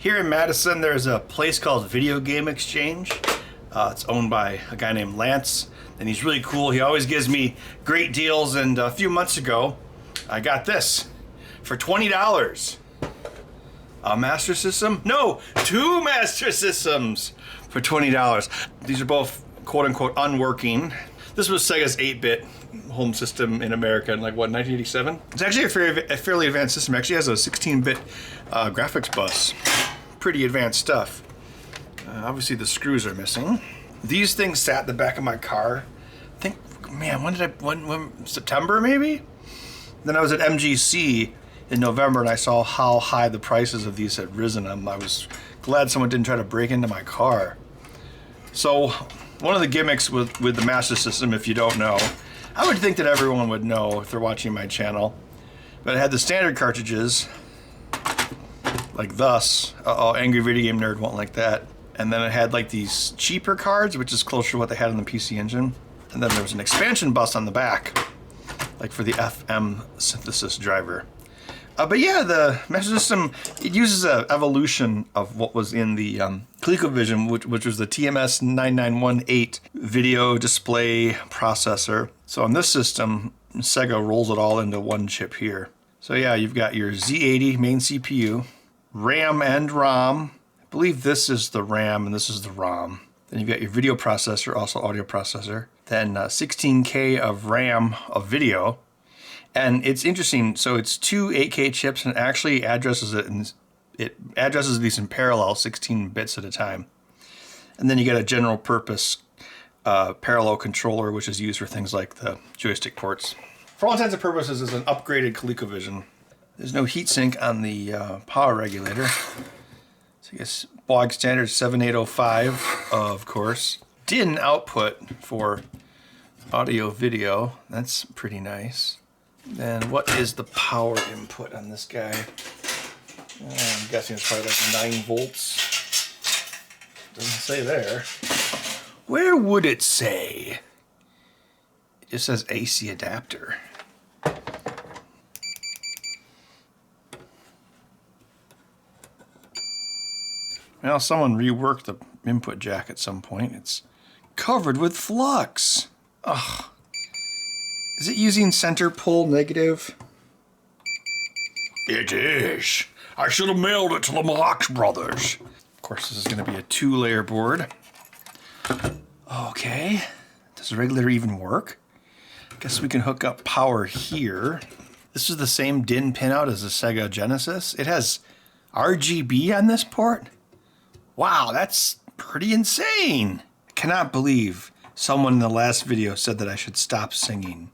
Here in Madison, there's a place called Video Game Exchange. It's owned by a guy named Lance, and he's really cool. He always gives me great deals, and a few months ago, I got this for $20. A Master System? No, 2 Master Systems for $20. These are both quote-unquote unworking. This was Sega's 8-bit home system in America in like, what, 1987? It's actually a fairly advanced system. It actually has a 16-bit graphics bus. Pretty advanced stuff. Obviously the screws are missing. These things sat in the back of my car. I think, man, when September maybe? Then I was at MGC in November and I saw how high the prices of these had risen. I was glad someone didn't try to break into my car. So one of the gimmicks with the Master System, if you don't know, I would think that everyone would know if they're watching my channel, but it had the standard cartridges, like thus. Angry Video Game Nerd won't like that. And then it had like these cheaper cards, which is closer to what they had on the PC Engine. And then there was an expansion bus on the back, like for the FM synthesis driver. But yeah, the Master System, it uses an evolution of what was in the ColecoVision, which was the TMS 9918 video display processor. So on this system, Sega rolls it all into one chip here. So yeah, you've got your Z80 main CPU, RAM and ROM. I believe this is the RAM and this is the ROM. Then you've got your video processor, also audio processor. Then 16K of RAM of video. And it's interesting, so it's 2 8K chips and it actually addresses it, and it addresses these in parallel, 16 bits at a time. And then you get a general purpose parallel controller, which is used for things like the joystick ports. For all intents and purposes, it's an upgraded ColecoVision. There's no heatsink on the power regulator. So I guess bog standard 7805, of course. DIN output for audio video. That's pretty nice. Then what is the power input on this guy? I'm guessing it's probably like 9 volts. Doesn't say there. Where would it say? It just says AC adapter. Well, someone reworked the input jack at some point. It's covered with flux. Ugh. Is it using center pull negative? It is. I should have mailed it to the Marx Brothers. Of course, this is going to be a 2-layer board. Okay. Does the regulator even work? Guess we can hook up power here. This is the same DIN pinout as the Sega Genesis. It has RGB on this port. Wow, that's pretty insane. I cannot believe someone in the last video said that I should stop singing.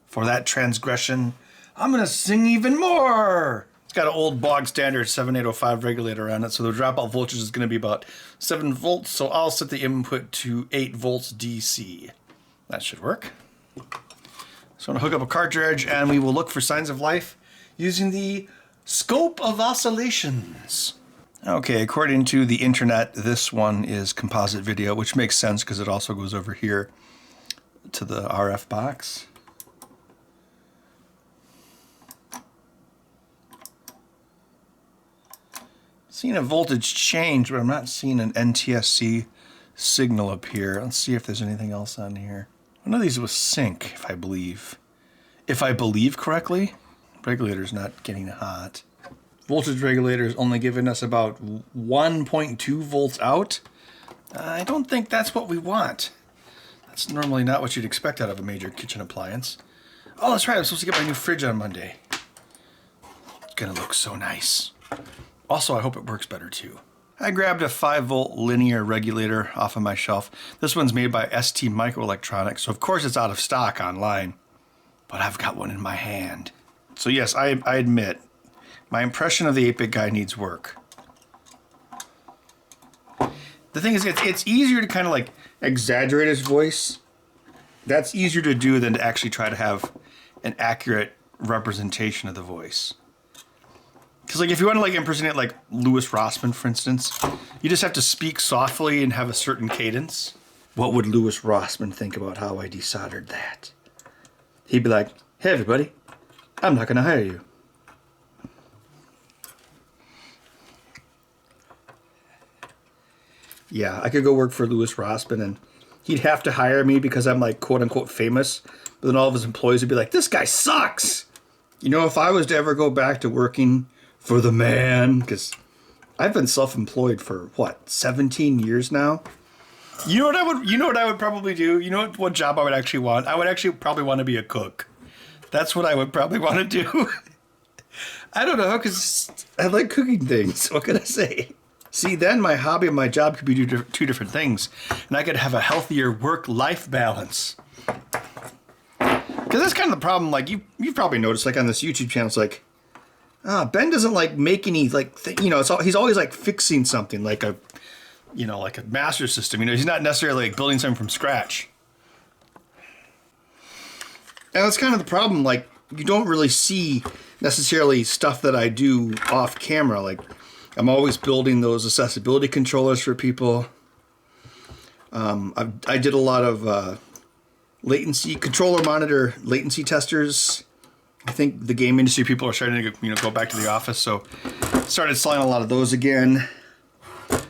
For that transgression, I'm gonna sing even more. It's got an old bog standard 7805 regulator on it, so the dropout voltage is gonna be about 7 volts, so I'll set the input to 8 volts DC. That should work. So I'm gonna hook up a cartridge and we will look for signs of life using the scope of oscillations. Okay, according to the internet, this one is composite video, which makes sense because it also goes over here to the RF box. Seeing a voltage change, but I'm not seeing an NTSC signal up here. Let's see if there's anything else on here. One of these was sync, if I believe. If I believe correctly, regulator's not getting hot. Voltage regulator is only giving us about 1.2 volts out. I don't think that's what we want. That's normally not what you'd expect out of a major kitchen appliance. Oh, that's right, I'm supposed to get my new fridge on Monday. It's gonna look so nice. Also, I hope it works better too. I grabbed a 5-volt linear regulator off of my shelf. This one's made by ST Microelectronics, so of course it's out of stock online. But I've got one in my hand. So yes, I admit, my impression of the 8-bit guy needs work. The thing is, it's easier to kind of like exaggerate his voice. That's easier to do than to actually try to have an accurate representation of the voice. Because like if you want to like impersonate like Louis Rossman, for instance, you just have to speak softly and have a certain cadence. What would Louis Rossman think about how I desoldered that? He'd be like, hey everybody, I'm not going to hire you. Yeah, I could go work for Louis Rossman and he'd have to hire me because I'm like quote unquote famous. But then all of his employees would be like, this guy sucks. You know, if I was to ever go back to working for the man, because I've been self-employed for what, 17 years now? You know what I would probably do? You know what job I would actually want? I would actually probably want to be a cook. That's what I would probably want to do. I don't know, because I like cooking things. What can I say? See, then my hobby and my job could be two different things. And I could have a healthier work-life balance. Because that's kind of the problem. Like, you've probably noticed, like, on this YouTube channel, it's like, Ben doesn't, like, make any, like, he's always, like, fixing something, like a Master System. You know, he's not necessarily, like, building something from scratch. And that's kind of the problem. Like, you don't really see necessarily stuff that I do off camera. Like, I'm always building those accessibility controllers for people. I did a lot of latency controller monitor latency testers. I think the game industry people are starting to go back to the office, so started selling a lot of those again.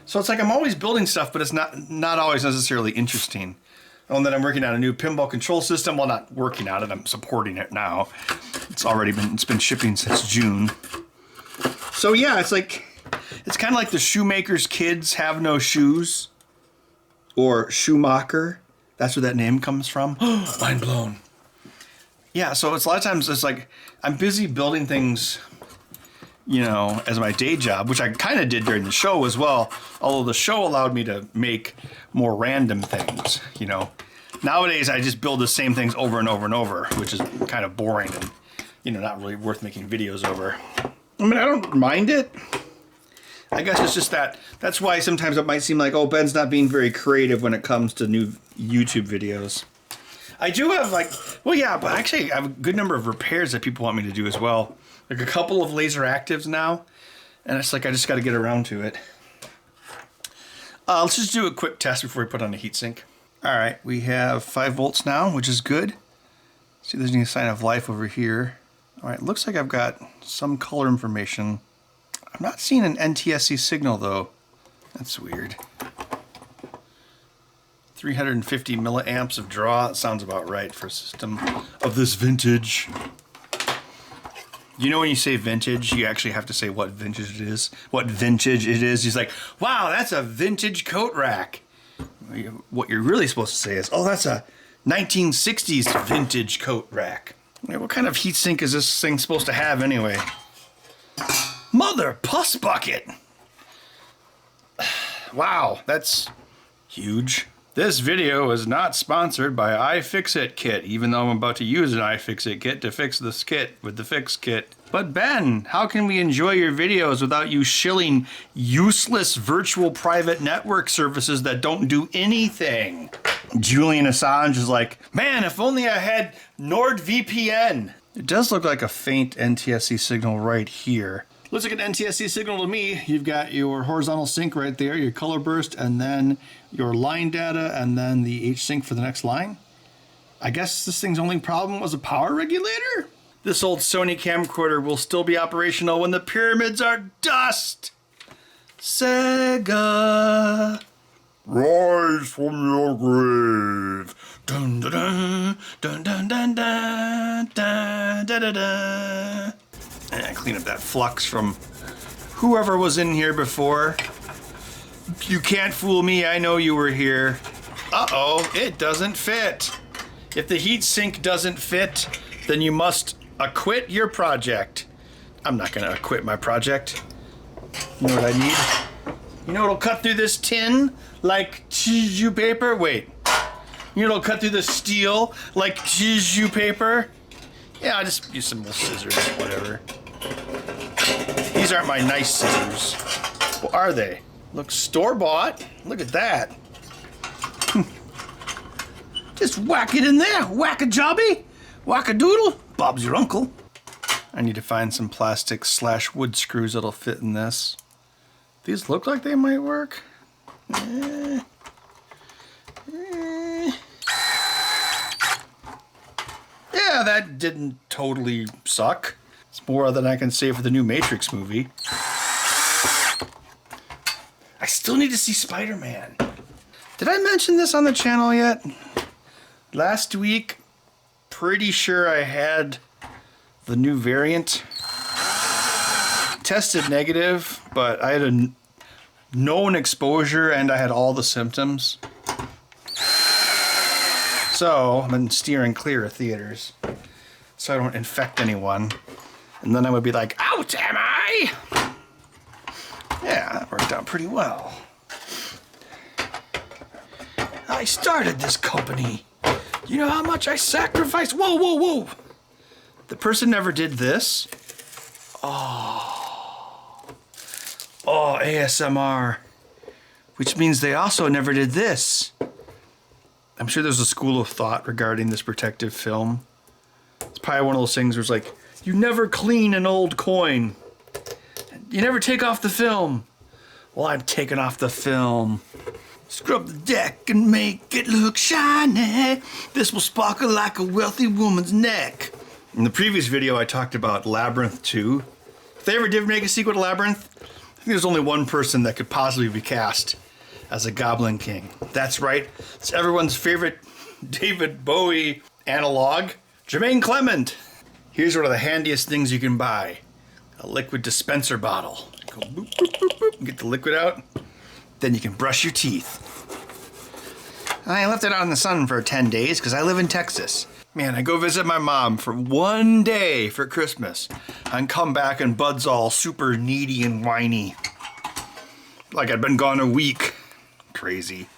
So it's like I'm always building stuff, but it's not always necessarily interesting. And then I'm working on a new pinball control system. Well, not working on it, I'm supporting it now. It's been shipping since June. So yeah, it's kind of like the shoemaker's kids have no shoes, or Schumacher. That's where that name comes from. Mind blown. Yeah, so it's a lot of times it's like I'm busy building things, as my day job, which I kind of did during the show as well. Although the show allowed me to make more random things, Nowadays I just build the same things over and over and over, which is kind of boring and, not really worth making videos over. I mean, I don't mind it. I guess it's just that's why sometimes it might seem like, oh, Ben's not being very creative when it comes to new YouTube videos. I do have but actually I have a good number of repairs that people want me to do as well. Like a couple of laser actives now, and it's like I just got to get around to it. Let's just do a quick test before we put on the heatsink. All right, we have 5 volts now, which is good. See, there's any sign of life over here. All right, looks like I've got some color information. I'm not seeing an NTSC signal though. That's weird. 350 milliamps of draw. That sounds about right for a system of this vintage. When you say vintage, you actually have to say what vintage it is. What vintage it is. He's like, wow, that's a vintage coat rack. What you're really supposed to say is, oh, that's a 1960s vintage coat rack. What kind of heatsink is this thing supposed to have anyway? Mother puss bucket! Wow, that's huge. This video is not sponsored by iFixit Kit, even though I'm about to use an iFixit Kit to fix this kit with the Fix Kit. But Ben, how can we enjoy your videos without you shilling useless virtual private network services that don't do anything? Julian Assange is like, man, if only I had NordVPN. It does look like a faint NTSC signal right here. Looks like an NTSC signal to me. You've got your horizontal sync right there, your color burst, and then your line data, and then the H-sync for the next line. I guess this thing's only problem was a power regulator? This old Sony camcorder will still be operational when the pyramids are dust. Sega, rise from your grave. Dun dun dun dun dun dun dun dun dun dun dun. And clean up that flux from whoever was in here before. You can't fool me, I know you were here. Uh-oh, it doesn't fit. If the heat sink doesn't fit, then you must acquit your project. I'm not gonna acquit my project. You know what I need? You know what'll cut through this tin like tissue paper? Wait. You know what'll cut through the steel like tissue paper? Yeah, I'll just use some little scissors, whatever. These aren't my nice scissors. Well, are they? Look store-bought. Look at that. Just whack it in there. Whack-a-jobby. Whack-a-doodle. Bob's your uncle. I need to find some plastic / wood screws that'll fit in this. These look like they might work. Yeah, that didn't totally suck. It's more than I can say for the new Matrix movie. I still need to see Spider-Man. Did I mention this on the channel yet? Last week, pretty sure I had the new variant. Tested negative, but I had a known exposure and I had all the symptoms. So I've been steering clear of theaters so I don't infect anyone. And then I would be like, out am I? Yeah, that worked out pretty well. I started this company. You know how much I sacrificed? Whoa, whoa, whoa. The person never did this. Oh, ASMR. Which means they also never did this. I'm sure there's a school of thought regarding this protective film. It's probably one of those things where it's like, you never clean an old coin. You never take off the film. Well, I'm taking off the film. Scrub the deck and make it look shiny. This will sparkle like a wealthy woman's neck. In the previous video, I talked about Labyrinth 2. If they ever did make a sequel to Labyrinth, I think there's only one person that could possibly be cast as a Goblin King. That's right, it's everyone's favorite David Bowie analog, Jermaine Clement. Here's one of the handiest things you can buy. A liquid dispenser bottle. Go boop, boop, boop, boop, get the liquid out. Then you can brush your teeth. I left it out in the sun for 10 days because I live in Texas. Man, I go visit my mom for one day for Christmas and come back and Bud's all super needy and whiny. Like I'd been gone a week. Crazy.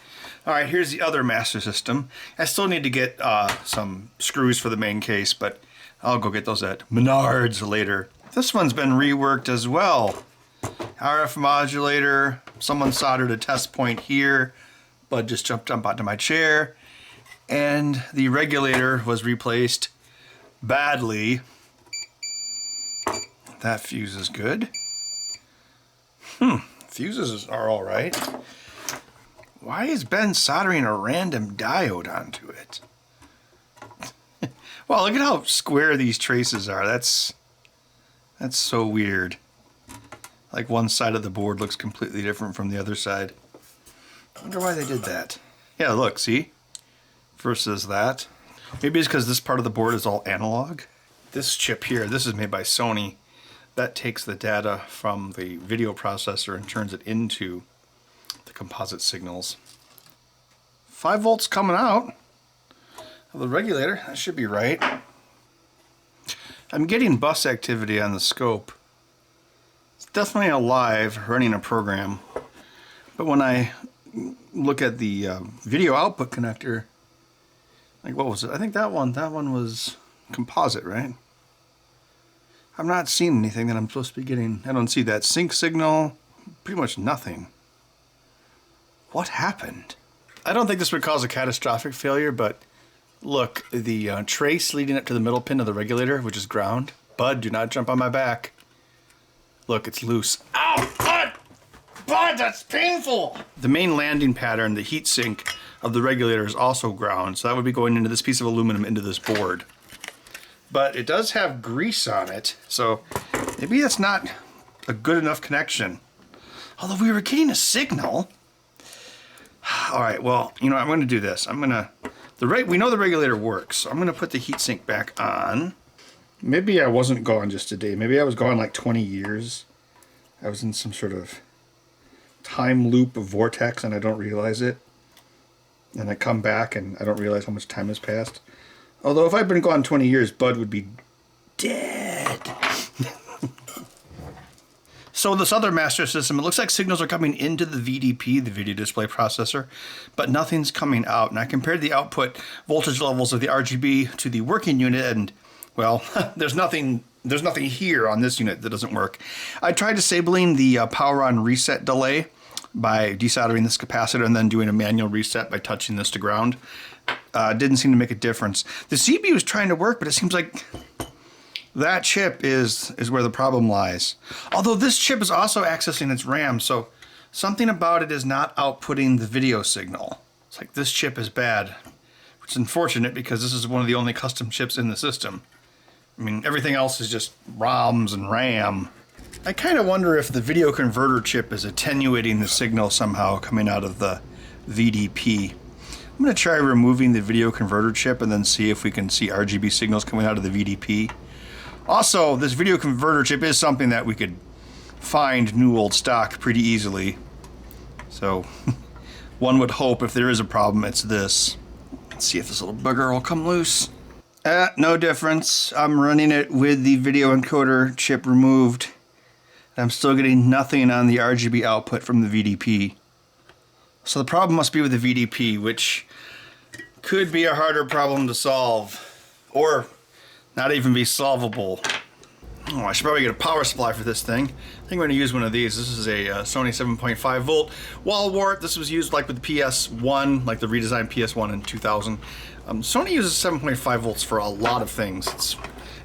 All right, here's the other Master System. I still need to get some screws for the main case, but I'll go get those at Menards later. This one's been reworked as well. RF modulator, someone soldered a test point here, Bud just jumped up onto my chair, and the regulator was replaced badly. That fuse is good. Fuses are all right. Why is Ben soldering a random diode onto it? Wow, look at how square these traces are. That's so weird. Like one side of the board looks completely different from the other side. I wonder why they did that. Yeah, look, see? Versus that. Maybe it's because this part of the board is all analog. This chip here, this is made by Sony. That takes the data from the video processor and turns it into the composite signals. 5 volts coming out of the regulator. That should be right. I'm getting bus activity on the scope. It's definitely alive, running a program. But when I look at the video output connector, like what was it? I think that one was composite, right? I'm not seeing anything that I'm supposed to be getting. I don't see that sync signal, pretty much nothing. What happened? I don't think this would cause a catastrophic failure, but look, the trace leading up to the middle pin of the regulator, which is ground. Bud, do not jump on my back. Look, it's loose. Ow! Bud! Bud, that's painful! The main landing pattern, the heat sink of the regulator, is also ground, so that would be going into this piece of aluminum into this board. But it does have grease on it, so maybe that's not a good enough connection. Although we were getting a signal. All right, well, you know, I'm going to do this. We know the regulator works, so I'm going to put the heatsink back on. Maybe I wasn't gone just a day. Maybe I was gone like 20 years. I was in some sort of time loop vortex and I don't realize it. And I come back and I don't realize how much time has passed. Although if I'd been gone 20 years, Bud would be dead. So this other master system, it looks like signals are coming into the VDP, the video display processor, but nothing's coming out. And I compared the output voltage levels of the RGB to the working unit, and well, there's nothing here on this unit that doesn't work. I tried disabling the power on reset delay by desoldering this capacitor and then doing a manual reset by touching this to ground. Didn't seem to make a difference. The CPU is trying to work, but it seems like that chip is where the problem lies. Although this chip is also accessing its RAM, so something about it is not outputting the video signal. It's like this chip is bad, which is unfortunate because this is one of the only custom chips in the system. I mean, everything else is just ROMs and RAM. I kind of wonder if the video converter chip is attenuating the signal somehow coming out of the VDP. I'm going to try removing the video converter chip and then see if we can see RGB signals coming out of the VDP. Also, this video converter chip is something that we could find new old stock pretty easily. So one would hope if there is a problem, it's this. Let's see if this little bugger will come loose. No difference. I'm running it with the video encoder chip removed. I'm still getting nothing on the RGB output from the VDP. So the problem must be with the VDP, which could be a harder problem to solve, or not even be solvable. Oh, I should probably get a power supply for this thing. I think I'm going to use one of these. This is a Sony 7.5 volt wall wart. This was used like with the PS1, like the redesigned PS1 in 2000. Sony uses 7.5 volts for a lot of things.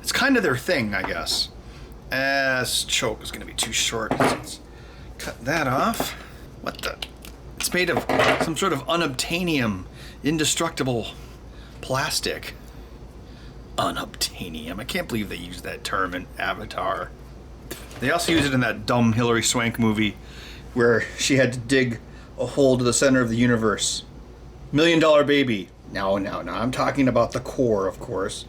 It's kind of their thing, I guess. This choke is going to be too short. Let's cut that off. What the? It's made of some sort of unobtainium, indestructible plastic. Unobtainium. I can't believe they used that term in Avatar. They also use it in that dumb Hilary Swank movie where she had to dig a hole to the center of the universe. $1 Million Baby. No, I'm talking about The Core, of course.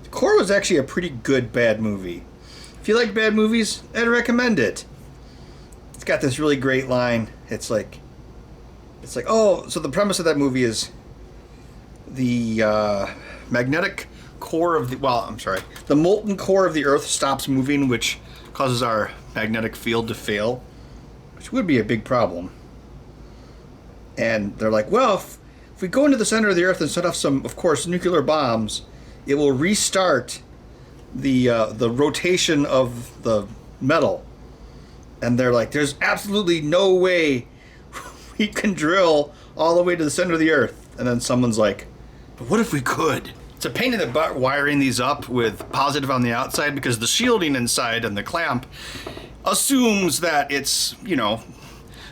The Core was actually a pretty good bad movie. If you like bad movies, I'd recommend it. It's got this really great line. It's like, oh, so the premise of that movie is the magnetic core of the, the molten core of the Earth stops moving, which causes our magnetic field to fail, which would be a big problem. And they're like, well, if we go into the center of the Earth and set off some, of course, nuclear bombs, it will restart the rotation of the metal. And they're like, there's absolutely no way we can drill all the way to the center of the Earth. And then someone's like, but what if we could? It's a pain in the butt wiring these up with positive on the outside because the shielding inside and the clamp assumes that it's, you know,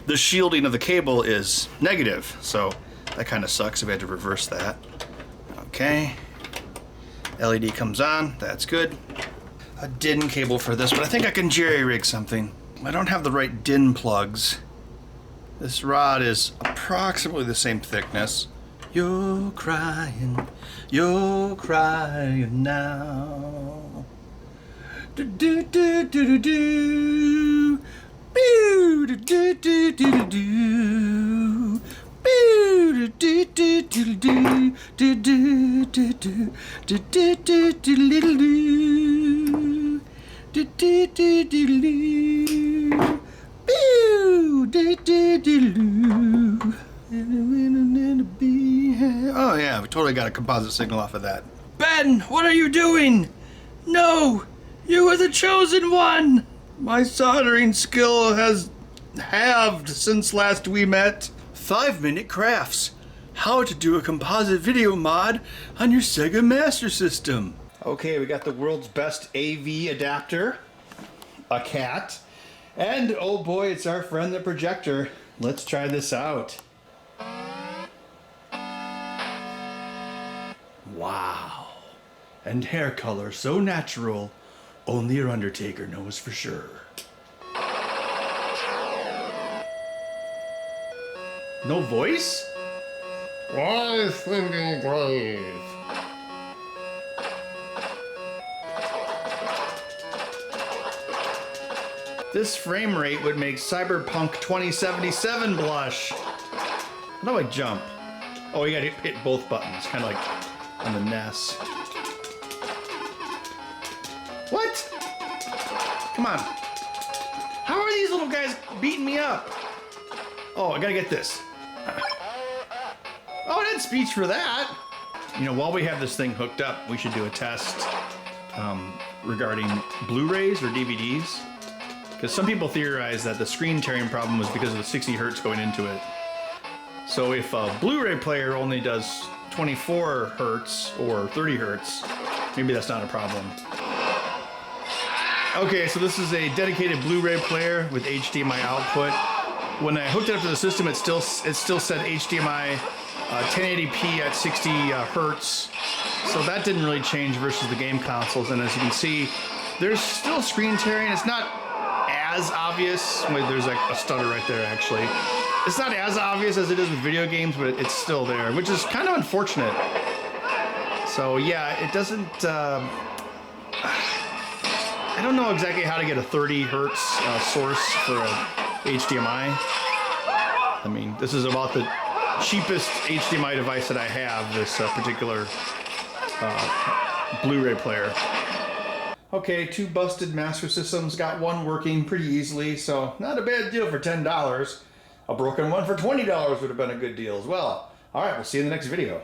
the shielding of the cable is negative. So that kind of sucks if I had to reverse that. Okay. LED comes on. That's good. A DIN cable for this, but I think I can jerry-rig something. I don't have the right DIN plugs. This rod is approximately the same thickness. You're crying now. Do do do do do do. Boo do do do do do. Boo do do do do do do do do do do do do little do do do do do. Boo do do do do. Oh yeah, we totally got a composite signal off of that. Ben, what are you doing? No, you were the chosen one. My soldering skill has halved since last we met. 5-minute crafts. How to do a composite video mod on your Sega Master System. Okay, we got the world's best AV adapter, a cat, and oh boy, it's our friend the projector. Let's try this out. Wow. And hair color so natural, only your Undertaker knows for sure. No voice? Why thinking grave? This frame rate would make Cyberpunk 2077 blush. How do I jump? Oh, you gotta hit both buttons, kind of like on the NES. What? Come on. How are these little guys beating me up? Oh, I gotta get this. Oh, I had speech for that. You know, while we have this thing hooked up, we should do a test regarding Blu-rays or DVDs. Because some people theorize that the screen tearing problem was because of the 60 hertz going into it. So if a Blu-ray player only does 24 hertz or 30 hertz, maybe that's not a problem. Okay, so this is a dedicated Blu-ray player with HDMI output. When I hooked it up to the system, it still said HDMI 1080p at 60 hertz. So that didn't really change versus the game consoles. And as you can see, there's still screen tearing. It's not as obvious. Wait, there's like a stutter right there, actually. It's not as obvious as it is with video games, but it's still there, which is kind of unfortunate. So yeah, it doesn't, I don't know exactly how to get a 30 hertz source for a HDMI. I mean, this is about the cheapest HDMI device that I have, this particular Blu-ray player. Okay, 2 busted Master Systems, got one working pretty easily, so not a bad deal for $10. A broken one for $20 would have been a good deal as well. All right, we'll see you in the next video.